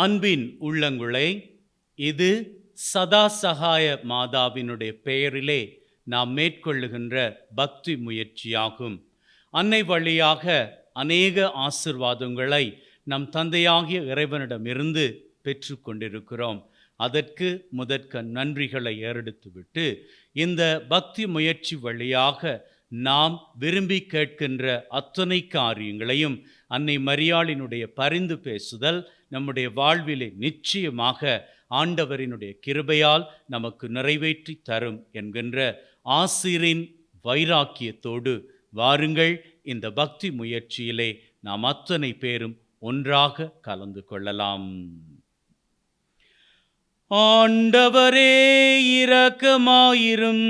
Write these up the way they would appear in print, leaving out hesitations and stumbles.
அன்பின் உள்ளங்களே, இது சதா சகாய மாதாவினுடைய பெயரிலே நாம் மேற்கொள்ளுகின்ற பக்தி முயற்சியாகும். அன்னை வழியாக அநேக ஆசீர்வாதங்களை நம் தந்தையாகிய இறைவனிடமிருந்து பெற்று கொண்டிருக்கிறோம். அதற்கு முதற்க நன்றிகளை ஏறெடுத்துவிட்டு, இந்த பக்தி முயற்சி வழியாக நாம் விரும்பி கேட்கின்ற அத்தனை காரியங்களையும் அன்னை மரியாளினுடைய பரிந்து பேசுதல் நம்முடைய வாழ்விலே நிச்சயமாக ஆண்டவரினுடைய கிருபையால் நமக்கு நிறைவேற்றி தரும் என்கின்ற ஆசிரின் வைராக்கியத்தோடு வாருங்கள், இந்த பக்தி முயற்சியிலே நாம் அத்தனை பேரும் ஒன்றாக கலந்து கொள்ளலாம். ஆண்டவரே இரக்கமாயிரும்,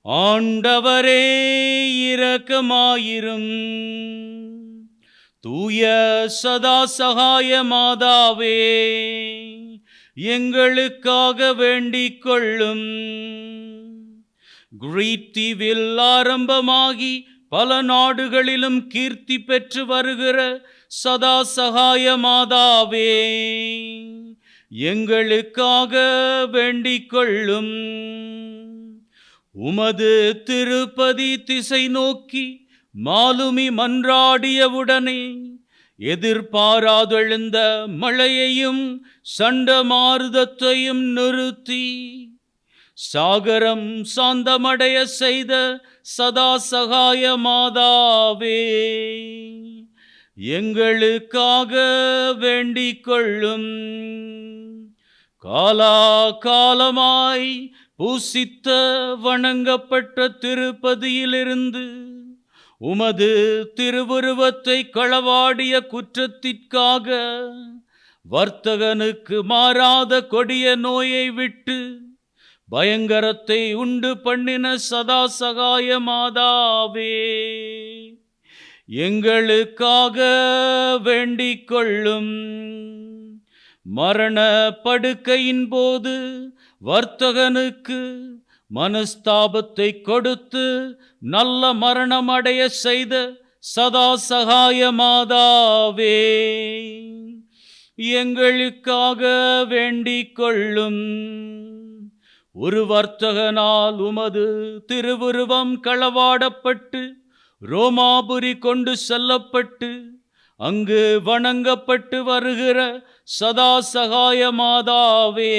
ஆண்டவரே இரக்கமாயிரும். தூய சதா சகாய மாதாவே, எங்களுக்காக வேண்டிக் கொள்ளும். கிரீட் தீவில் ஆரம்பமாகி பல நாடுகளிலும் கீர்த்தி பெற்று வருகிற சதா சகாய மாதாவே, எங்களுக்காக வேண்டிக் கொள்ளும். உமது திருப்பதி திசை நோக்கி மாலுமி மன்றாடியவுடனே எதிர்பாராதெழுந்த மழையையும் சண்டமாருதத்தையும் நிறுத்தி சாகரம் சாந்தமடைய செய்த சதா சகாய மாதாவே, எங்களுக்காக வேண்டிக் கொள்ளும். காலாகாலமாய் பூசித்த வணங்கப்பட்ட திருப்பதியிலிருந்து உமது திருவுருவத்தை களவாடிய குற்றத்திற்காக வர்த்தகனுக்கு மாறாத கொடிய நோயை விட்டு பயங்கரத்தை உண்டு பண்ணின சதா சகாய மாதாவே, எங்களுக்காக வேண்டிக் கொள்ளும். மரண படுக்கையின் போது வர்த்தகனுக்கு மனஸ்தாபத்தை கொடுத்து நல்ல மரணம் அடைய செய்த சதா சகாய மாதாவே, எங்களுக்காக வேண்டிக் கொள்ளும். ஒரு வர்த்தகனால் உமது திருவுருவம் களவாடப்பட்டு ரோமாபுரி கொண்டு செல்லப்பட்டு அங்கு வணங்கப்பட்டு வருகிற சதா சகாய மாதாவே,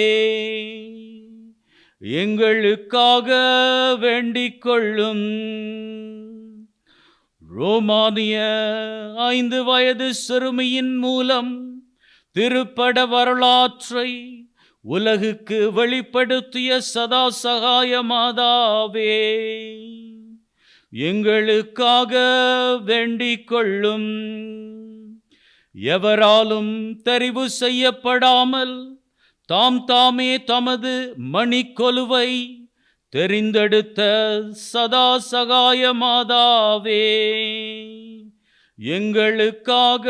எங்களுக்காக வேண்டிக் கொள்ளும். ரோமானிய 5 வயது சிறுமியின் மூலம் திருப்பட வரலாற்றை உலகுக்கு வெளிப்படுத்திய சதா சகாய மாதாவே, எங்களுக்காக வேண்டிக் கொள்ளும். எவராலும் தெரிவு செய்யப்படாமல் தாமே தமது மணிக்கொலுவை தெரிந்தெடுத்த சதா சகாய மாதாவே, எங்களுக்காக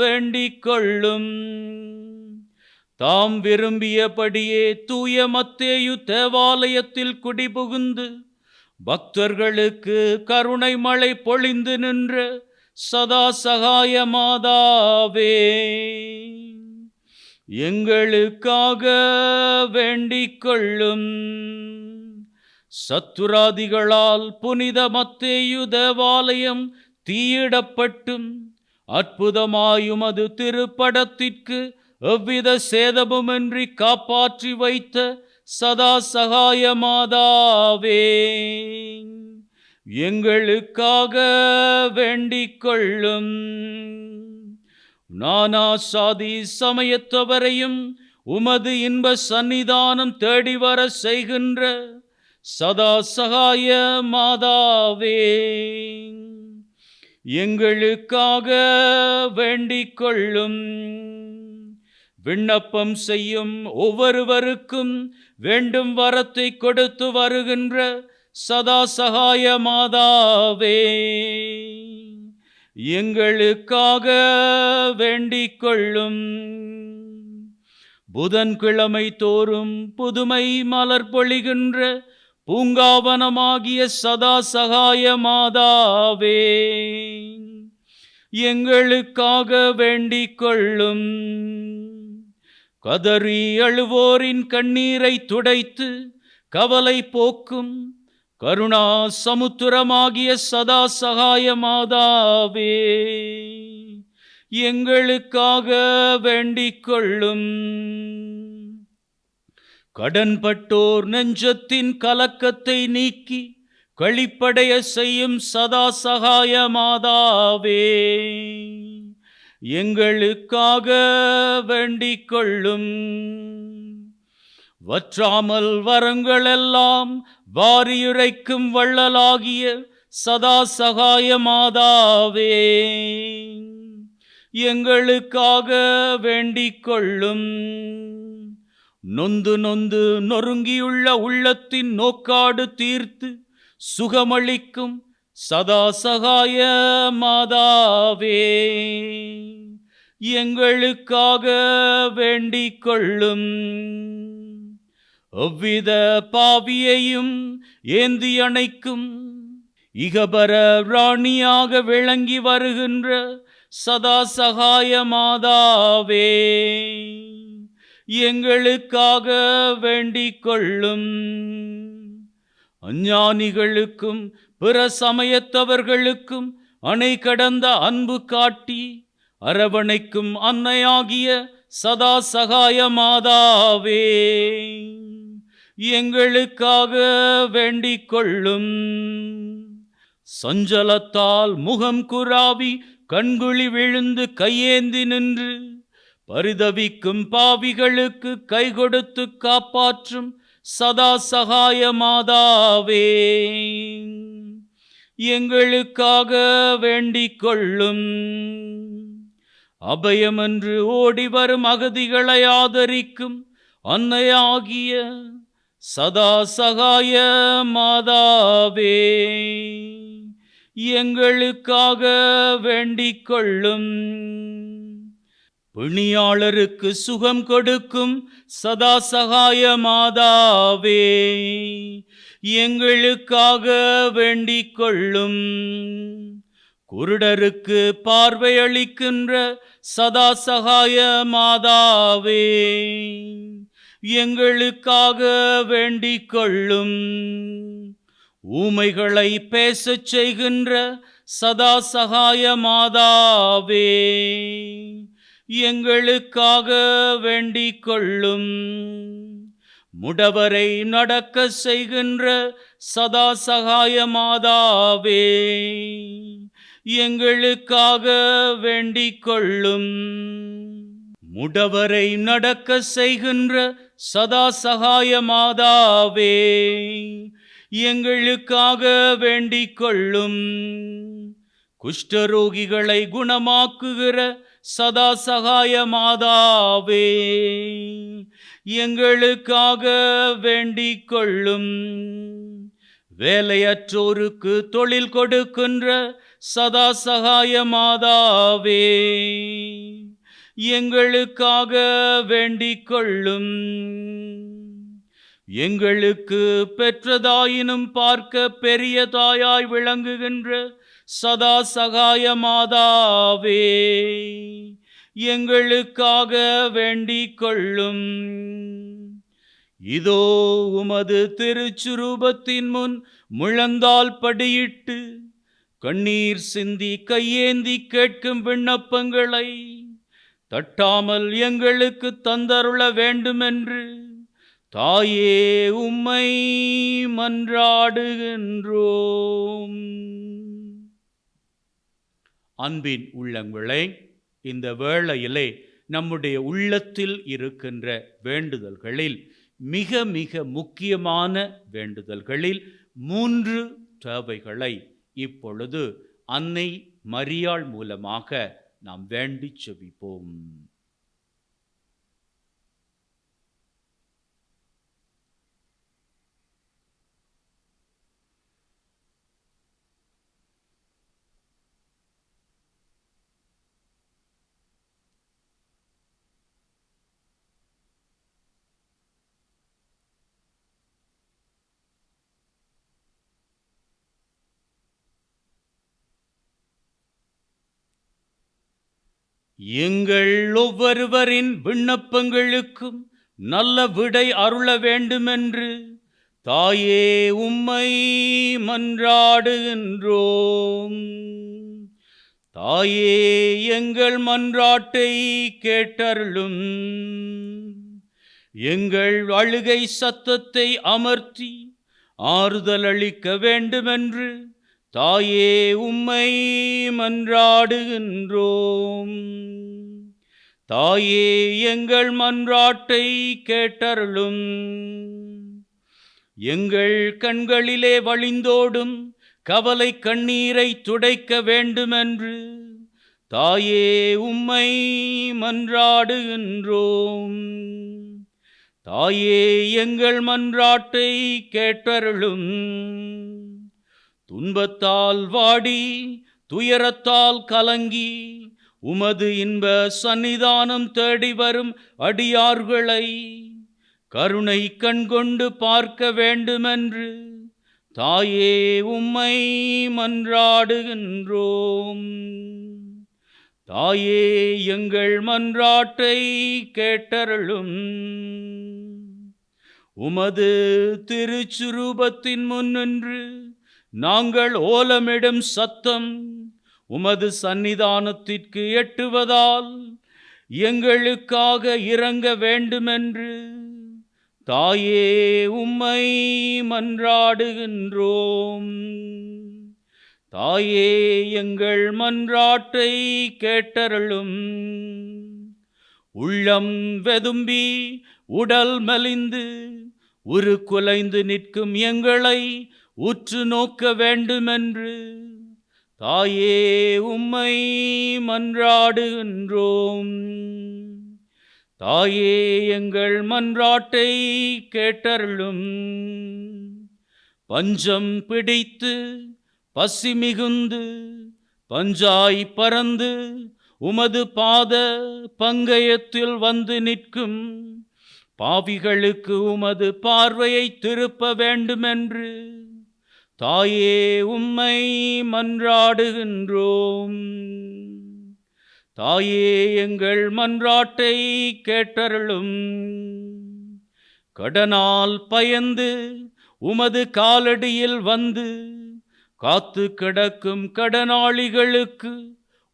வேண்டிக் கொள்ளும். தாம் விரும்பியபடியே தூய மத்தேயு தேவாலயத்தில் குடிபுகுந்து பக்தர்களுக்கு கருணை மழை பொழிந்து நின்ற சதா சகாய மாதாவே, எங்களுக்காக வேண்டிக் கொள்ளும். சத்துராதிகளால் புனித மத்தேயு தேவாலயம் தீயிடப்பட்டும் அற்புதமாயுமது திருப்படத்திற்கு எவ்வித சேதமுமின்றி காப்பாற்றி வைத்த சதா சகாய மாதாவே, எங்களுக்காக வேண்டிக் கொள்ளும். நானா சாதி சமயத்தவரையும் உமது இன்ப சந்நிதானம் தேடி வர செய்கின்ற சதா சகாய மாதாவே, எங்களுக்காக வேண்டிக் கொள்ளும். விண்ணப்பம் செய்யும் ஒவ்வொருவருக்கும் வேண்டும் வரத்தை கொடுத்து வருகின்ற சதா சகாய மாதாவே, எங்களுக்காக வேண்டிக் கொள்ளும். புதன்கிழமை தோறும் புதுமை மலர் பொழிகின்ற பூங்காவனமாகிய சதா சகாய மாதாவே, எங்களுக்காக வேண்டிக் கொள்ளும். கதறி அழுவோரின் கண்ணீரை துடைத்து கவலை போக்கும் கருணா சமுத்திரமாகிய சதா சகாய மாதாவே, எங்களுக்காக வேண்டிக் கொள்ளும். கடன்பட்டோர் நெஞ்சத்தின் கலக்கத்தை நீக்கி களிப்படைய செய்யும் சதா சகாய மாதாவே, எங்களுக்காக வேண்டிக் கொள்ளும். வற்றாமல் வரங்களெல்லாம் வாரியுரைக்கும் வள்ளலாகிய சதா சகாய மாதாவே, எங்களுக்காக வேண்டிக் கொள்ளும். நொந்து நொந்து நொறுங்கியுள்ள உள்ளத்தின் நோக்காடு தீர்த்து சுகமளிக்கும் சதா சகாய மாதாவே, எங்களுக்காக வேண்டிக் கொள்ளும். எவ்வித பாவியையும் ஏந்தி அணைக்கும் இகபர ராணியாக விளங்கி வருகின்ற சதா சகாய மாதாவே, எங்களுக்காக வேண்டிக் கொள்ளும். அஞ்ஞானிகளுக்கும் பிற சமயத்தவர்களுக்கும் அணை கடந்த அன்பு காட்டி அரவணைக்கும் அன்னையாகிய சதா சகாய மாதாவே, எங்களுக்காக வேண்டிக் கொள்ளும். சஞ்சலத்தால் முகம் குராவி கண்குழி விழுந்து கையேந்தி நின்று பரிதவிக்கும் பாவிகளுக்கு கை கொடுத்து காப்பாற்றும் சதா சகாய மாதாவே, எங்களுக்காக வேண்டிக் கொள்ளும். அபயமென்று ஓடி வரும் அகதிகளை ஆதரிக்கும் அன்னையாகிய சதா சகாய மாதாவே, எங்களுக்காக வேண்டிக் கொள்ளும். பிணியாளருக்கு சுகம் கொடுக்கும் சதா சகாய மாதாவே, எங்களுக்காக வேண்டிக் கொள்ளும். குருடருக்கு பார்வையளிக்கின்ற சதா சகாய மாதாவே, எங்களுக்காக வேண்டிக் கொள்ளும். ஊமைகளை பேசச் செய்கின்ற சதா சகாய மாதாவே, எங்களுக்காக வேண்டிக் கொள்ளும். முடவரை நடக்க செய்கின்ற சதா சகாய மாதாவே, எங்களுக்காக வேண்டிக் கொள்ளும். முடவரை நடக்க செய்கின்ற சதா சகாய மாதாவே, எங்களுக்காக வேண்டிக் கொள்ளும். குஷ்டரோகிகளை குணமாக்குகிற சதா சகாய மாதாவே, எங்களுக்காக வேண்டிக் கொள்ளும். வேலையற்றோருக்கு தொழில் கொடுக்கின்ற சதா சகாய மாதாவே, எங்களுக்காக வேண்டிக் கொள்ளும். எங்களுக்கு பெற்றதாயினும் பார்க்க பெரிய தாயாய் விளங்குகின்ற சதா சகாய மாதாவே, எங்களுக்காக வேண்டிக் கொள்ளும். இதோ உமது திருச்சுரூபத்தின் முன் முழந்தால் படியிட்டு கண்ணீர் சிந்தி கையேந்தி கேட்கும் விண்ணப்பங்களை தட்டாமல் எங்களுக்கு தந்தருள வேண்டுமென்று தாயே உம்மை மன்றாடுகின்றோம். அன்பின் உள்ளங்களே, இந்த வேளையிலே நம்முடைய உள்ளத்தில் இருக்கின்ற வேண்டுதல்களில் மிக மிக முக்கியமான வேண்டுதல்களில் 3 தேவைகளை இப்பொழுது அன்னை மரியாள் மூலமாக நாம் வேண்டி செபிப்போம். எங்கள் ஒவ்வொருவரின் விண்ணப்பங்களுக்கும் நல்ல விடை அருள வேண்டுமென்று தாயே உம்மை மன்றாடுகின்றோம். தாயே எங்கள் மன்றாட்டை கேட்டருளும். எங்கள் அழுகை சத்தத்தை அமர்த்தி ஆறுதல் அளிக்க வேண்டுமென்று தாயே உம்மை மன்றாடுகின்றோம். தாயே எங்கள் மன்றாட்டை கேட்டருளும். எங்கள் கண்களிலே வழிந்தோடும் கவலை கண்ணீரை துடைக்க வேண்டுமென்று தாயே உம்மை மன்றாடுகின்றோம். தாயே எங்கள் மன்றாட்டை கேட்டருளும். துன்பத்தால் வாடி துயரத்தால் கலங்கி உமது இன்ப சன்னிதானம் தேடி வரும் அடியார்களை கருணை கண்கொண்டு பார்க்க வேண்டுமென்று தாயே உம்மை மன்றாடுகின்றோம். தாயே எங்கள் மன்றாட்டை கேட்டருளும். உமது திருச்சுரூபத்தின் முன்னின்று நாங்கள் ஓலமிடும் சத்தம் உமது சன்னிதானத்திற்கு எட்டுவதால் எங்களுக்காக இரங்க வேண்டுமென்று தாயே உம்மை மன்றாடுகின்றோம். தாயே எங்கள் மன்றாட்டை கேட்டருளும். உள்ளம் வெதும்பி உடல் மெலிந்து குலைந்து நிற்கும் எங்களை உற்று நோக்க வேண்டுமென்று தாயே உம்மை மன்றாடுகின்றோம். தாயே எங்கள் மன்றாட்டை கேட்டருளும். பஞ்சம் பிடித்து பசி மிகுந்து பஞ்சாய் பறந்து உமது பாத பங்கயத்தில் வந்து நிற்கும் பாவிகளுக்கு உமது பார்வையை திருப்ப வேண்டுமென்று தாயே உம்மை மன்றாடுகின்றோம். தாயே எங்கள் மன்றாட்டை கேட்டருளும். கடனால் பயந்து உமது காலடியில் வந்து காத்து கிடக்கும் கடனாளிகளுக்கு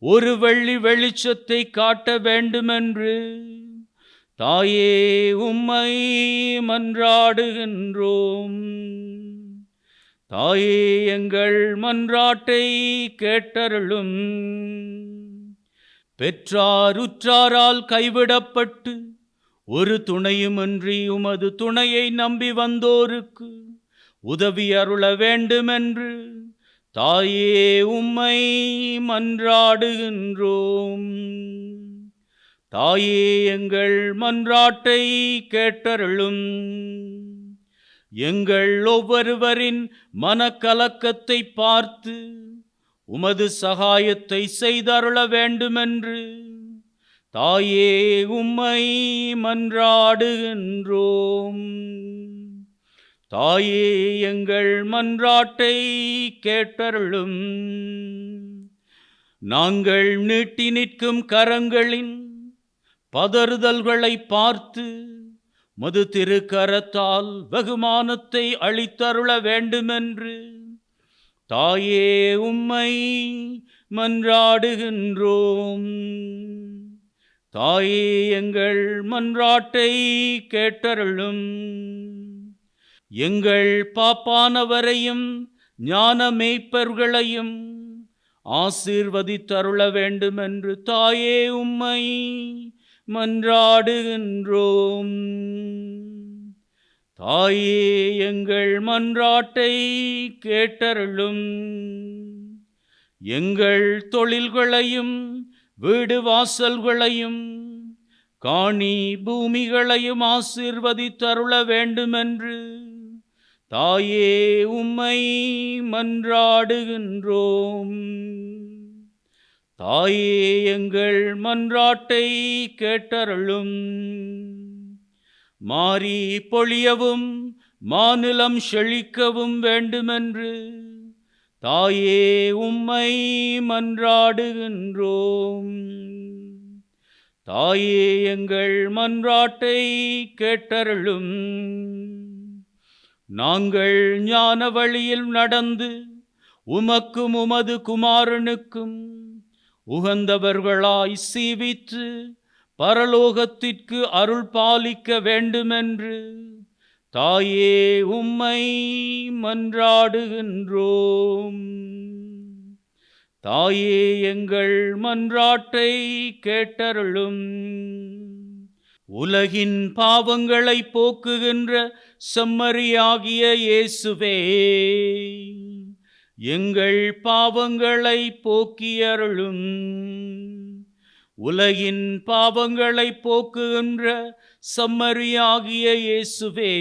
ஒரு வெள்ளி வெளிச்சத்தை காட்ட வேண்டுமென்று தாயே உம்மை மன்றாடுகின்றோம். தாயே எங்கள் மன்றாட்டை கேட்டருளும். பெற்றார் உற்றாரால் கைவிடப்பட்டு ஒரு துணையுமின்றி உமது துணையை நம்பி வந்தோருக்கு உதவி அருள வேண்டுமென்று தாயே உம்மை மன்றாடுகின்றோம். தாயே எங்கள் மன்றாட்டை கேட்டருளும். எங்கள் ஒவ்வொருவரின் மனக்கலக்கத்தை பார்த்து உமது சகாயத்தை செய்தருள வேண்டுமென்று தாயே உம்மை மன்றாடுகின்றோம். தாயே எங்கள் மன்றாட்டை கேட்டருளும். நாங்கள் நீட்டி நிற்கும் கரங்களின் பதறுதல்களை பார்த்து மது திருக்கரத்தால் வெகுமானத்தை அளித்தருள வேண்டுமென்று தாயே உம்மை மன்றாடுகின்றோம். தாயே எங்கள் மன்றாட்டை கேட்டருளும். எங்கள் பாப்பானவரையும் ஞான மேய்ப்பர்களையும் ஆசீர்வதித்தருள வேண்டுமென்று தாயே உம்மை மன்றாடுகின்றோம். தாயே எங்கள் மன்றாட்டை கேட்டருளும். எங்கள் தொழில்களையும் வீடு வாசல்களையும் காணி பூமிகளையும் ஆசீர்வதித்தருள வேண்டுமென்று தாயே உம்மை மன்றாடுகின்றோம். தாயே எங்கள் மன்றாட்டை கேட்டருளும். மாரி பொழியவும் மாநிலம் செழிக்கவும் வேண்டுமென்று தாயே உம்மை மன்றாடுகின்றோம். தாயே எங்கள் மன்றாட்டை கேட்டருளும். நாங்கள் ஞான வழியில் நடந்து உமக்கும் உமது குமாரனுக்கும் உகந்தவர்களாய் சீவித்து பரலோகத்திற்கு அருள் பாலிக்க வேண்டுமென்று தாயே உம்மை மன்றாடுகின்றோம். தாயே எங்கள் மன்றாட்டை கேட்டருளும். உலகின் பாவங்களை போக்குகின்ற செம்மறியாகிய இயேசுவே, எங்கள் பாவங்களை போக்கியருளும். உலகின் பாவங்களை போக்குகின்ற செம்மறியாகிய இயேசுவே,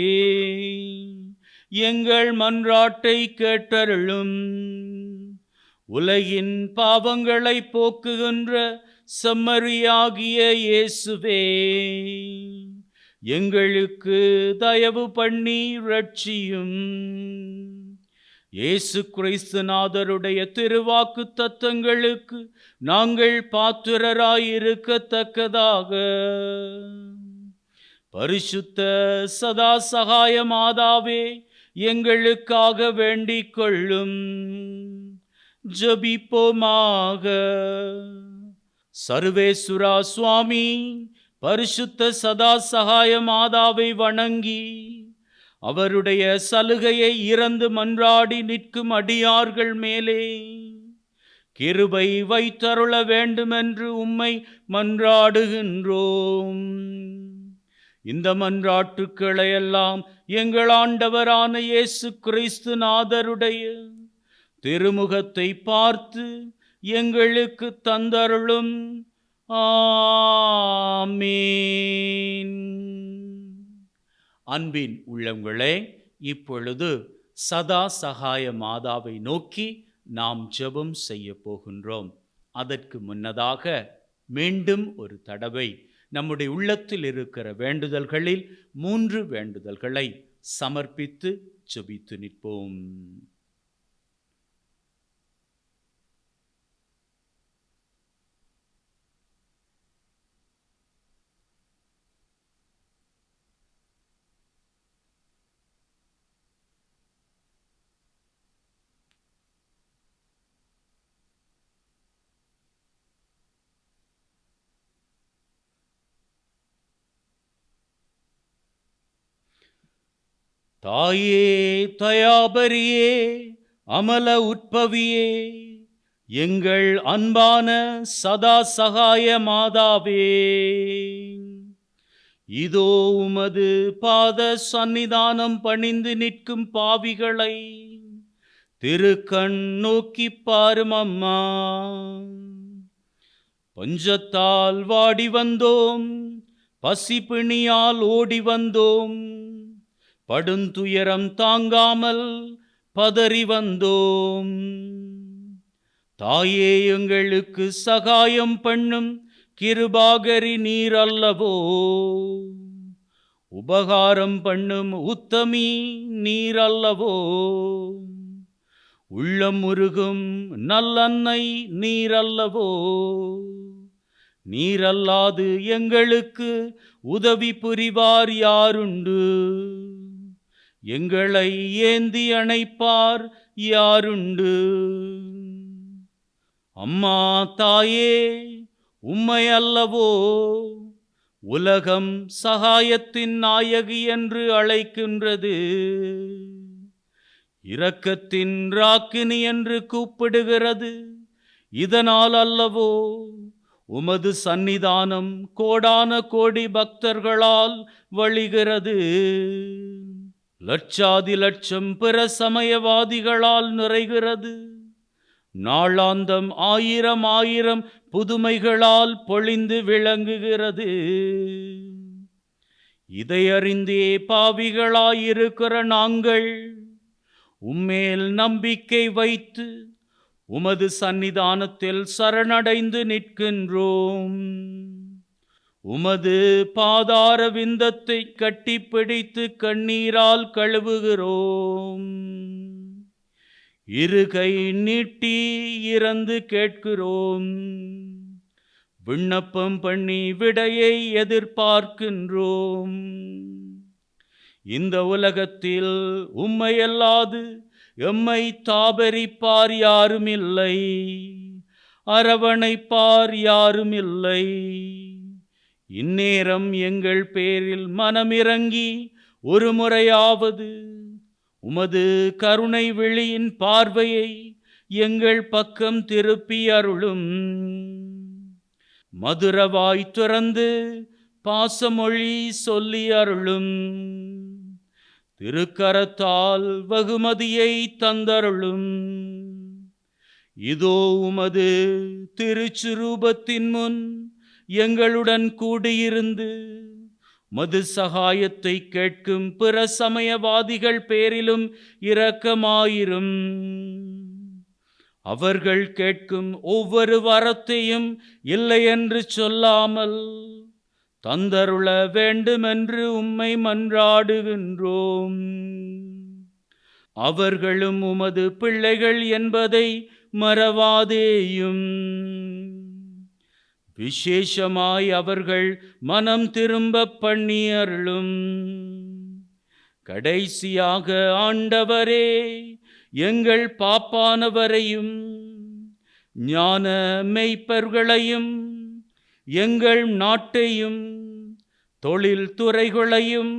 எங்கள் மன்றாட்டை கேட்டருளும். உலகின் பாவங்களை போக்குகின்ற செம்மறியாகிய இயேசுவே, எங்களுக்கு தயவு பண்ணி ரட்சியும். இயேசு கிறிஸ்துநாதருடைய திருவாக்கு தத்தங்களுக்கு நாங்கள் பாத்திரராயிருக்கத்தக்கதாக பரிசுத்த சதா சகாய மாதாவே எங்களுக்காக வேண்டிக் கொள்ளும். ஜெபிப்போமாக. சர்வேசுரா சுவாமி பரிசுத்த சதா சகாய மாதாவை வணங்கி அவருடைய சலுகையை இறந்து மன்றாடி நிற்கும் அடியார்கள் மேலே கிருபை வைத்தருள வேண்டுமென்று உம்மை மன்றாடுகின்றோம். இந்த மன்றாட்டுக்களை எல்லாம் எங்கள் ஆண்டவரான இயேசு கிறிஸ்து நாதருடைய திருமுகத்தை பார்த்து எங்களுக்கு தந்தருளும். ஆமீன். அன்பின் உள்ளங்களே, இப்பொழுது சதா சகாய மாதாவை நோக்கி நாம் ஜெபம் செய்ய போகின்றோம். அதற்கு முன்னதாக மீண்டும் ஒரு தடவை நம்முடைய உள்ளத்தில் இருக்கிற வேண்டுதல்களில் 3 வேண்டுதல்களை சமர்ப்பித்து ஜெபித்து நிற்போம். தாயே தயாபரியே அமல உட்பவியே, எங்கள் அன்பான சதா சகாய மாதாவே, இதோ உமது பாத சந்நிதானம் பணிந்து நிற்கும் பாவிகளை திருக்கண் நோக்கி பாரும் அம்மா. பஞ்சத்தால் வாடி வந்தோம், பசிப்பிணியால் ஓடி வந்தோம், படுந்துயரம் தாங்காமல் பதறி வந்தோம். தாயே எங்களுக்கு சகாயம் பண்ணும் கிருபாகரி நீர் அல்லவோ, உபகாரம் பண்ணும் உத்தமி நீர் அல்லவோ, உள்ளம் உருகும் நல்லன்னை நீர் அல்லவோ. நீரல்லாது எங்களுக்கு உதவி புரிவார் யாருண்டு? எங்களை ஏந்தி அணைப்பார் யாருண்டு? அம்மா தாயே, உம்மை அல்லவோ உலகம் சகாயத்தின் நாயகி என்று அழைக்கின்றது, இரக்கத்தின் ராக்கினி என்று கூப்பிடுகிறது. இதனால் அல்லவோ உமது சந்நிதானம் கோடான கோடி பக்தர்களால் வழிகிறது. லட்சாதி லட்சம் பிற சமயவாதிகளால் நிறைகிறது. நாளாந்தம் 1000 புதுமைகளால் பொழிந்து விளங்குகிறது. இதை அறிந்தே பாவிகளாயிருக்கிற நாங்கள் உம்மேல் நம்பிக்கை வைத்து உமது சந்நிதானத்தில் சரணடைந்து நிற்கின்றோம். உமது பாதார விந்தத்தை கட்டிப்பிடித்து கண்ணீரால் கழுவுகிறோம். இருகை நீட்டி இறந்து கேட்கிறோம். விண்ணப்பம் பண்ணி விடையை எதிர்பார்க்கின்றோம். இந்த உலகத்தில் உம்மையல்லாது எம்மை தாபரிப்பார் யாருமில்லை, அரவணைப்பார் யாருமில்லை. இந்நேரம் எங்கள் பேரில் மனமிறங்கி ஒரு முறையாவது உமது கருணை விழியின் பார்வையை எங்கள் பக்கம் திருப்பி அருளும். மதுரவாய் துறந்து பாசமொழி சொல்லி அருளும். திருக்கரத்தால் வகுமதியை தந்தருளும். இதோ உமது திருச்சுரூபத்தின் முன் எங்களுடன் கூடியிருந்து மது சகாயத்தை கேட்கும் பிற சமயவாதிகள் பேரிலும் இரக்கமாயிரும். அவர்கள் கேட்கும் ஒவ்வொரு வரத்தையும் இல்லை என்று சொல்லாமல் தந்தருள வேண்டுமென்று உம்மை மன்றாடுகின்றோம். அவர்களும் உமது பிள்ளைகள் என்பதை மறவாதேயும். விசேஷமாய் அவர்கள் மனம் திரும்ப பண்ணி அருளும். கடைசியாக ஆண்டவரே, எங்கள் பாப்பானவரையும் ஞான மெய்ப்பர்களையும் எங்கள் நாட்டையும் தொழில் துறைகளையும்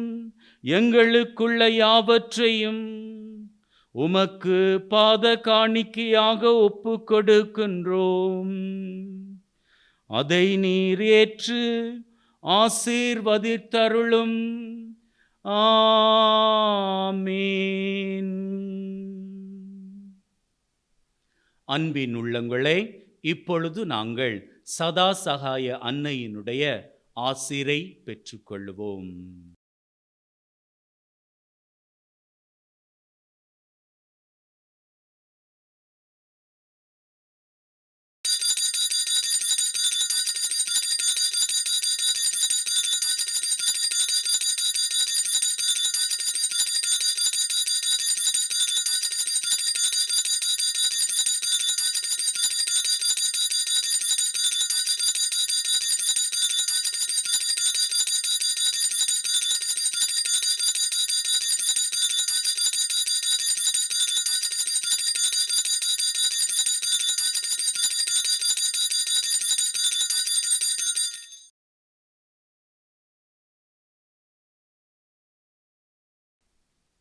எங்களுக்குள்ள யாவற்றையும் உமக்கு பாத காணிக்கையாக ஒப்பு கொடுக்கின்றோம். அதை நீர் ஏற்று ஆசீர்வதித்தருளும். ஆமீன். அன்பின் உள்ளங்களே, இப்பொழுது நாங்கள் சதா சகாய அன்னையினுடைய ஆசீரை பெற்றுக்கொள்வோம்.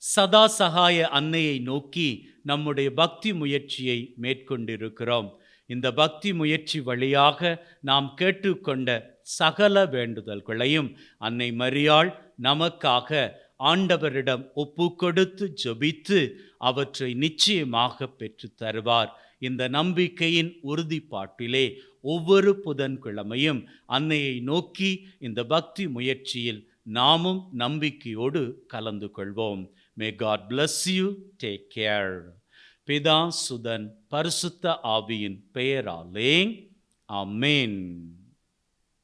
சதா சகாய அன்னையை நோக்கி நம்முடைய பக்தி முயற்சியை மேற்கொண்டிருக்கிறோம். இந்த பக்தி முயற்சி வழியாக நாம் கேட்டுக்கொண்ட சகல வேண்டுதல்களையும் அன்னை மரியாள் நமக்காக ஆண்டவரிடம் ஒப்பு கொடுத்து ஜெபித்து அவற்றை நிச்சயமாக பெற்று தருவார். இந்த நம்பிக்கையின் உறுதிப்பாட்டிலே ஒவ்வொரு புதன்கிழமையும் அன்னையை நோக்கி இந்த பக்தி முயற்சியில் நாமும் நம்பிக்கையோடு கலந்து கொள்வோம். May God bless you. Take care. பிதா சுதன் பரிசுத்த ஆவியின் பெயராலே ஆமென்.